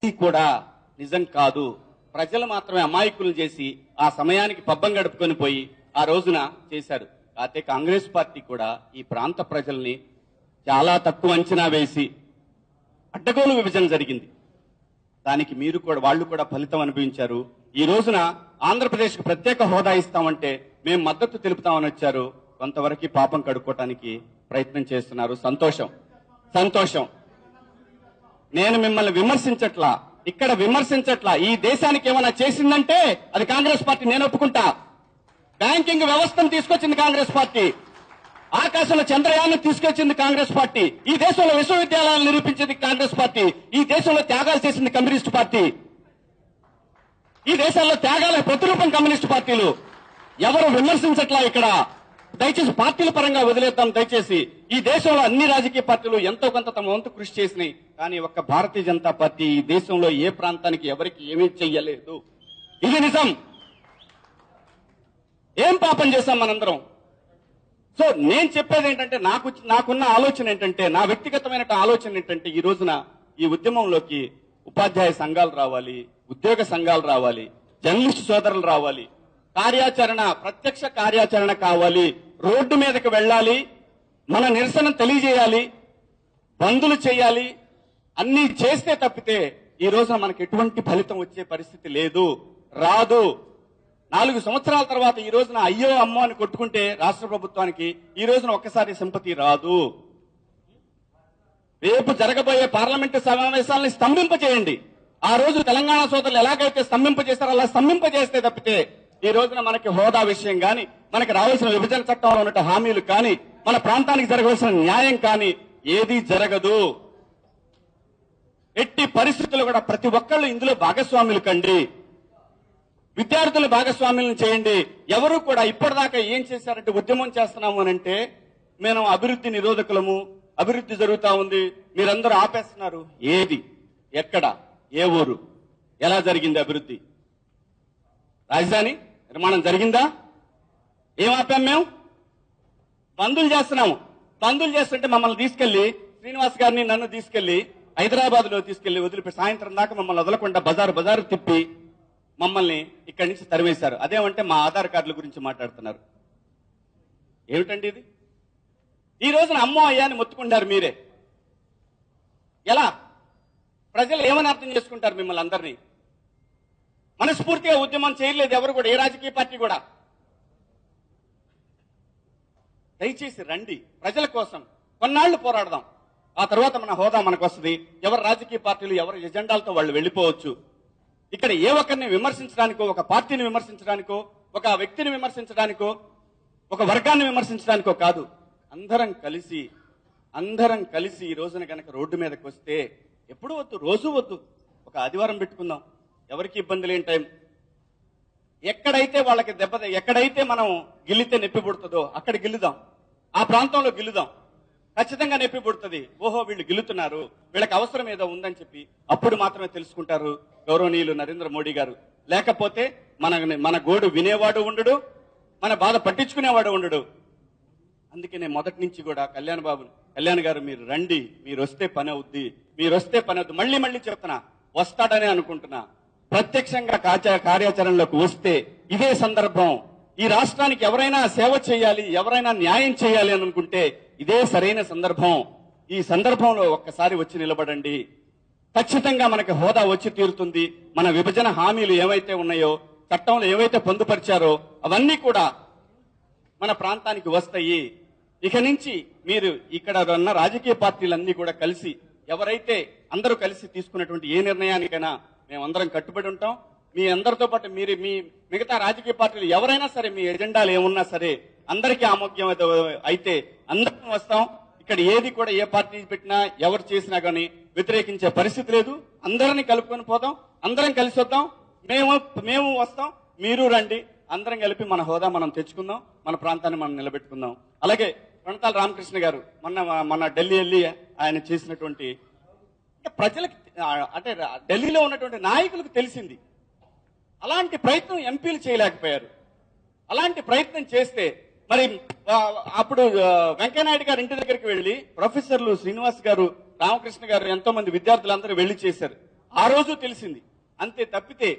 కూడా నిజం కాదు. ప్రజలు మాత్రమే అమాయకులు చేసి ఆ సమయానికి పబ్బం గడుపుకొని పోయి ఆ రోజున చేశారు. అయితే కాంగ్రెస్ పార్టీ కూడా ఈ ప్రాంత ప్రజల్ని చాలా తక్కువ అంచనా వేసి అడ్డగోలు విభజన జరిగింది. దానికి మీరు కూడా వాళ్ళు కూడా ఫలితం అనుభవించారు. ఈ రోజున ఆంధ్రప్రదేశ్కు ప్రత్యేక హోదా ఇస్తామంటే మేము మద్దతు తెలుపుతామని వచ్చారు. కొంతవరకు పాపం కడుక్కోవటానికి ప్రయత్నం చేస్తున్నారు. సంతోషం సంతోషం. నేను మిమ్మల్ని విమర్శించట్లా, ఇక్కడ విమర్శించట్లా. ఈ దేశానికి ఏమైనా చేసిందంటే అది కాంగ్రెస్ పార్టీ, నేను ఒప్పుకుంటా. బ్యాంకింగ్ వ్యవస్థను తీసుకొచ్చింది కాంగ్రెస్ పార్టీ, ఆకాశంలో చంద్రయాన్ని తీసుకొచ్చింది కాంగ్రెస్ పార్టీ, ఈ దేశంలో విశ్వవిద్యాలయాలు నిరూపించింది కాంగ్రెస్ పార్టీ, ఈ దేశంలో త్యాగాలు చేసింది కమ్యూనిస్ట్ పార్టీ, ఈ దేశాల్లో త్యాగాల ప్రతిరూపం కమ్యూనిస్ట్ పార్టీలు. ఎవరు విమర్శించట్లా ఇక్కడ. దయచేసి పార్టీల పరంగా వదిలేద్దాం. దయచేసి ఈ దేశంలో అన్ని రాజకీయ పార్టీలు ఎంతో కొంత తమ వంతు కృషి చేసినాయి. కానీ ఒక్క భారతీయ జనతా పార్టీ ఈ దేశంలో ఏ ప్రాంతానికి ఎవరికి ఏమీ చెయ్యలేదు. ఇది నిజం. ఏం పాపం చేశాం మనందరం? సో నేను చెప్పేది ఏంటంటే, నాకున్న ఆలోచన ఏంటంటే, నా వ్యక్తిగతమైన ఆలోచన ఏంటంటే, ఈ రోజున ఈ ఉద్యమంలోకి ఉపాధ్యాయ సంఘాలు రావాలి, ఉద్యోగ సంఘాలు రావాలి, జర్నలిస్టు సోదరులు రావాలి, కార్యాచరణ, ప్రత్యక్ష కార్యాచరణ కావాలి, రోడ్డు మీదకి వెళ్ళాలి, మన నిరసన తెలియజేయాలి, బందులు చేయాలి. అన్ని చేస్తే తప్పితే ఈ రోజున మనకి ఎటువంటి ఫలితం వచ్చే పరిస్థితి లేదు, రాదు. 4 సంవత్సరాల తర్వాత ఈ రోజున అయ్యో అమ్మో అని కొట్టుకుంటే రాష్ట్ర ప్రభుత్వానికి ఈ రోజున ఒక్కసారి సింపతి రాదు. రేపు జరగబోయే పార్లమెంటు సమావేశాలను స్తంభింపజేయండి. ఆ రోజు తెలంగాణ సోదరులు ఎలాగైతే స్తంభింపజేస్తారో అలా స్తంభింపజేస్తే తప్పితే ఈ రోజున మనకి హోదా విషయం కానీ, మనకి రావాల్సిన విభజన చట్టంలో ఉన్న హామీలు కానీ, మన ప్రాంతానికి జరగవలసిన న్యాయం కానీ ఏదీ జరగదు. ఎట్టి పరిస్థితుల్లో కూడా ప్రతి ఒక్కళ్ళు ఇందులో భాగస్వాములు కండి. విద్యార్థులు భాగస్వామ్యం చేయండి. ఎవరు కూడా ఇప్పటిదాకా ఏం చేశారంటే, ఉద్యమం చేస్తున్నాము అని అంటే మేము అభివృద్ధి నిరోధకులము, అభివృద్ధి జరుగుతా ఉంది, మీరందరూ ఆపేస్తున్నారు. ఏది, ఎక్కడ, ఏ ఊరు, ఎలా జరిగింది అభివృద్ధి? రాజధాని నిర్మాణం జరిగిందా? ఏం ఆపాం మేము? బందులు చేస్తున్నాము. బందులు చేస్తుంటే మమ్మల్ని తీసుకెళ్లి, శ్రీనివాస్ గారిని నన్ను తీసుకెళ్లి హైదరాబాద్ లో తీసుకెళ్లి వదిలిపెట్టి సాయంత్రం దాకా మమ్మల్ని వదలకుండా బజారు తిప్పి మమ్మల్ని ఇక్కడి నుంచి తరివేశారు. అదేమంటే మా ఆధార్ కార్డుల గురించి మాట్లాడుతున్నారు. ఏమిటండి ఇది? ఈ రోజున అమ్మో అయ్యా అని మొత్తుకుంటారు మీరే. ఎలా? ప్రజలు ఏమని అర్థం చేసుకుంటారు మిమ్మల్ని అందరినీ? మనస్ఫూర్తిగా ఉద్యమం చేయలేదు ఎవరు కూడా, ఏ రాజకీయ పార్టీ కూడా. దయచేసి రండి, ప్రజల కోసం కొన్నాళ్లు పోరాడదాం. ఆ తర్వాత మన హోదా మనకు వస్తుంది. ఎవరు రాజకీయ పార్టీలు ఎవరి ఎజెండాలతో వాళ్ళు వెళ్ళిపోవచ్చు. ఇక్కడ ఏ ఒక్కరిని విమర్శించడానికో, ఒక పార్టీని విమర్శించడానికో, ఒక వ్యక్తిని విమర్శించడానికో, ఒక వర్గాన్ని విమర్శించడానికో కాదు. అందరం కలిసి ఈ రోజున కనుక రోడ్డు మీదకి వస్తే, ఎప్పుడు వద్దు, రోజు వద్దు, ఒక ఆదివారం పెట్టుకుందాం, ఎవరికి ఇబ్బంది లేని టైం. ఎక్కడైతే వాళ్ళకి ఎక్కడైతే మనం గిల్లితే నొప్పి పుడుతుందో అక్కడ గిల్లుదాం, ఆ ప్రాంతంలో గిల్లుదాం. ఖచ్చితంగా నొప్పి పుడుతుంది. ఓహో వీళ్ళు గిల్లుతున్నారు, వీళ్ళకి అవసరం ఏదో ఉందని చెప్పి అప్పుడు మాత్రమే తెలుసుకుంటారు గౌరవనీయులు నరేంద్ర మోడీ గారు. లేకపోతే మన గోడు వినేవాడు ఉండడు, మన బాధ పట్టించుకునేవాడు ఉండడు. అందుకే నేను మొదటి నుంచి కూడా కళ్యాణ్ గారు మీరు రండి, మీరు వస్తే పని అవుద్ది, మీరు వస్తే పని అవుద్ది, మళ్ళీ చెప్తున్నా, వస్తాడనే అనుకుంటున్నా. ప్రత్యక్షంగా కార్యాచరణలోకి వస్తే ఇదే సందర్భం. ఈ రాష్ట్రానికి ఎవరైనా సేవ చేయాలి, ఎవరైనా న్యాయం చేయాలి అని అనుకుంటే ఇదే సరైన సందర్భం. ఈ సందర్భంలో ఒక్కసారి వచ్చి నిలబడండి. ఖచ్చితంగా మనకి హోదా వచ్చి తీరుతుంది. మన విభజన హామీలు ఏవైతే ఉన్నాయో, చట్టంలో ఏవైతే పొందుపరిచారో అవన్నీ కూడా మన ప్రాంతానికి వస్తాయి. ఇక నుంచి మీరు ఇక్కడ ఉన్న రాజకీయ పార్టీలన్నీ కూడా కలిసి, ఎవరైతే అందరూ కలిసి తీసుకున్నటువంటి ఏ నిర్ణయానికైనా మేమందరం కట్టుబడి ఉంటాం. మీ అందరితో పాటు మీ మిగతా రాజకీయ పార్టీలు ఎవరైనా సరే, మీ ఎజెండాలు ఏమున్నా సరే అందరికీ ఆమోగ్యం అయితే అందరం వస్తాం. ఇక్కడ ఏది కూడా ఏ పార్టీ పెట్టినా ఎవరు చేసినా కానీ వ్యతిరేకించే పరిస్థితి లేదు. అందరినీ కలుపుకొని పోదాం, అందరం కలిసి వద్దాం. మేము వస్తాం, మీరు రండి, అందరం కలిపి మన హోదా మనం తెచ్చుకుందాం, మన ప్రాంతాన్ని మనం నిలబెట్టుకుందాం. అలాగే కొణతాల రామకృష్ణ గారు మన ఢిల్లీ వెళ్ళి ఆయన చేసినటువంటి, ప్రజలకి అంటే ఢిల్లీలో ఉన్నటువంటి నాయకులకు తెలిసింది. అలాంటి ప్రయత్నం ఎంపీలు చేయలేకపోయారు. అలాంటి ప్రయత్నం చేస్తే మరి అప్పుడు వెంకయ్యనాయుడు గారు ఇంటి దగ్గరికి వెళ్లి ప్రొఫెసర్లు శ్రీనివాస్ గారు, రామకృష్ణ గారు, ఎంతో మంది విద్యార్థులందరూ వెళ్లి చేశారు. ఆ రోజు తెలిసింది. అంతే తప్పితే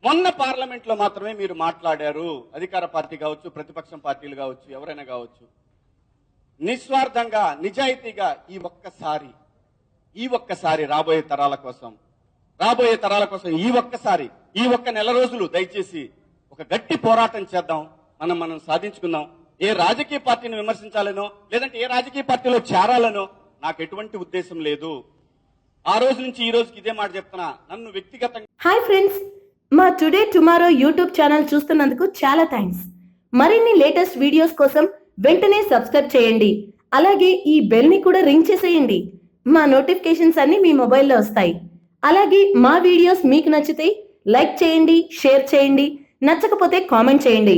మొన్న పార్లమెంట్ లో మాత్రమే మీరు మాట్లాడారు. అధికార పార్టీ కావచ్చు, ప్రతిపక్షం పార్టీలు కావచ్చు, ఎవరైనా కావచ్చు, నిస్వార్థంగా నిజాయితీగా ఈ ఒక్కసారి రాబోయే తరాల కోసం ఈ ఒక్క నెల రోజులు దయచేసి ఒక గట్టి పోరాటం చేద్దాం. మనం సాధించుకుందాం. ఏ రాజకీయ పార్టీని విమర్శించాలనో లేదంటే ఏ రాజకీయ పార్టీలో చేరాలనో నాకు ఎటువంటి ఉద్దేశం లేదు. ఆ రోజు నుంచి ఈ రోజుకి ఇదే మాట చెప్తున్నా. నన్ను వ్యక్తిగతంగా హాయ్ ఫ్రెండ్స్, మా టుడే టుమారో యూట్యూబ్ ఛానల్ చూస్తున్నందుకు చాలా థ్యాంక్స్. మరిన్ని లేటెస్ట్ వీడియోస్ కోసం వెంటనే సబ్స్క్రైబ్ చేయండి. అలాగే ఈ బెల్ ని కూడా రింగ్ చేసేయండి. మా నోటిఫికేషన్స్ అన్ని మీ మొబైల్లో వస్తాయి. అలాగే మా వీడియోస్ మీకు నచ్చితే లైక్ చేయండి, షేర్ చేయండి, నచ్చకపోతే కామెంట్ చేయండి.